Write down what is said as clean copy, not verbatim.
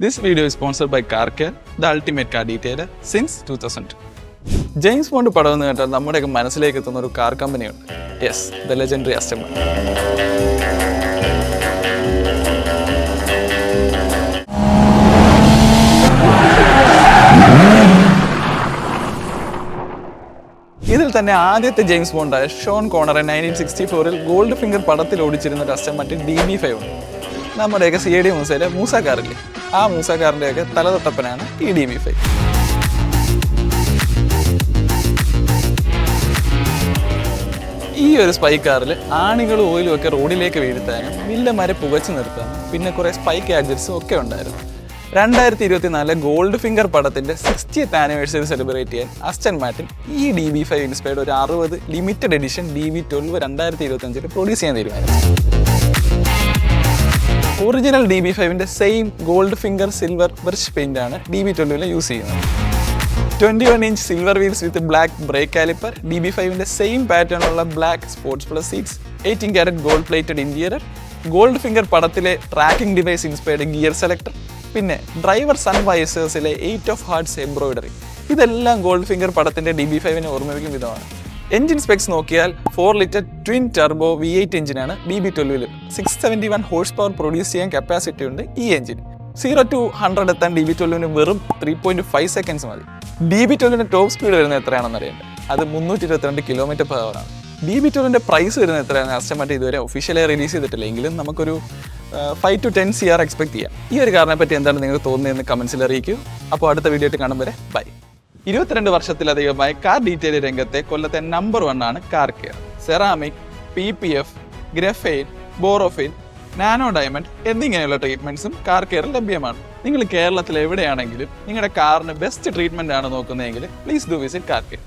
This video is sponsored by Car Care, the ultimate car detailer since 2000. James Bond പടം എന്ന് കേട്ടാൽ നമ്മുടെയൊക്കെ മനസ്സിലേക്ക് എത്തുന്ന ഒരു കാർ കമ്പനിയുണ്ട്. Yes, the legendary Aston Martin. ഇതിൽ തന്നെ ആദ്യത്തെ ജെയിംസ് ബോണ്ടായ ഷോൺ കോണറെ 1964 ഗോൾഡ് ഫിംഗർ പടത്തിൽ ഓടിച്ചിരുന്ന ഒരു അസ്റ്റൺ മാർട്ടിൻ DB5 ഉണ്ട്. നമ്മുടെയൊക്കെ CID മൂസയിലെ മൂസ കാറില്ലേ, ആ മൂസ കാറിൻ്റെയൊക്കെ തലതൊട്ടപ്പനാണ് ഈ DB5. ഈ ഒരു സ്പൈ കാറിൽ ആണികളും ഓയിലും ഒക്കെ റോഡിലേക്ക് വീഴ്ത്താനും വില്ലന്മാരെ പുകച്ചു നിർത്താനും പിന്നെ കുറേ സ്പൈ ഗാഡ്ജറ്റ്സും ഒക്കെ ഉണ്ടായിരുന്നു. 2024 ഗോൾഡ് ഫിംഗർ പടത്തിൻ്റെ 60th ആനിവേഴ്സറി സെലിബ്രേറ്റ് ചെയ്യാൻ അസ്റ്റൺ മാർട്ടിൻ ഈ DB5 ഇൻസ്പയർഡ് ഒരു 60 ലിമിറ്റഡ് എഡിഷൻ DB12 2025 പ്രൊഡ്യൂസ് ചെയ്യാൻ തീരുമാനിച്ചു. ഒറിജിനൽ DB5ൻ്റെ same gold finger silver brush paint ആണ് DB12 യൂസ് ചെയ്യുന്നത്. 21-inch silver wheels with black brake caliper, DB5ൻ്റെ സെയിം പാറ്റേണുള്ള black sports plus seats, 18 carat gold plated interior, gold finger പടത്തിലെ tracking device inspired gear selector, പിന്നെ driver sun വൈസേഴ്സിലെ 8 of Hearts embroidery. ഇതെല്ലാം gold finger പടത്തിൻ്റെ DB5നെ ഓർമ്മിപ്പിക്കും വിധമാണ്. എഞ്ചിൻ സ്പെക്സ് നോക്കിയാൽ 4 ലിറ്റർ ട്വിൻ ടർബോ V8 എഞ്ചിനാണ് DB12. 671 ഹോഴ്സ് പവർ പ്രൊഡ്യൂസ് ചെയ്യാൻ കപ്പാസിറ്റി ഉണ്ട് ഈ എഞ്ചിൻ. 0 to 100 എത്താൻ DB12 വെറും 3.5 സെക്കൻഡ്സ് മതി. DB12 ടോപ്പ് സ്പീഡ് വരുന്നത് എത്രയാണെന്ന് അറിയേണ്ടത്, അത് 322 km/h ആണ്. DB12 പ്രൈസ് വരുന്നത് എത്രയാണ് അസ്റ്റൺ മാർട്ടിൻ ഇതുവരെ ഒഫീഷ്യലായി റിലീസ് ചെയ്തിട്ടില്ല, എങ്കിലും നമുക്കൊരു 5 to 10 CR എക്സ്പെക്ട് ചെയ്യാം. ഈ ഒരു കാറിനെ പറ്റി എന്താണ് നിങ്ങൾക്ക് തോന്നുന്നതെന്ന് കമൻസിൽ അറിയിക്കൂ. അപ്പോൾ അടുത്ത വീഡിയോ ആയിട്ട് കാണും വരെ ബൈ. 22 വർഷത്തിലധികമായി കാർ ഡീറ്റെയിൽ രംഗത്തെ കൊല്ലത്തെ നമ്പർ 1 ആണ് car care. Ceramic, PPF, graphene, borophene, nano diamond എന്നിങ്ങനെയുള്ള ട്രീറ്റ്മെന്റ്സും കാർ കെയറിൽ ലഭ്യമാണ്. നിങ്ങൾ കേരളത്തിൽ എവിടെയാണെങ്കിലും നിങ്ങളുടെ കാറിന് ബെസ്റ്റ് ട്രീറ്റ്മെന്റ് ആണ് നോക്കുന്നതെങ്കിൽ please do visit car care.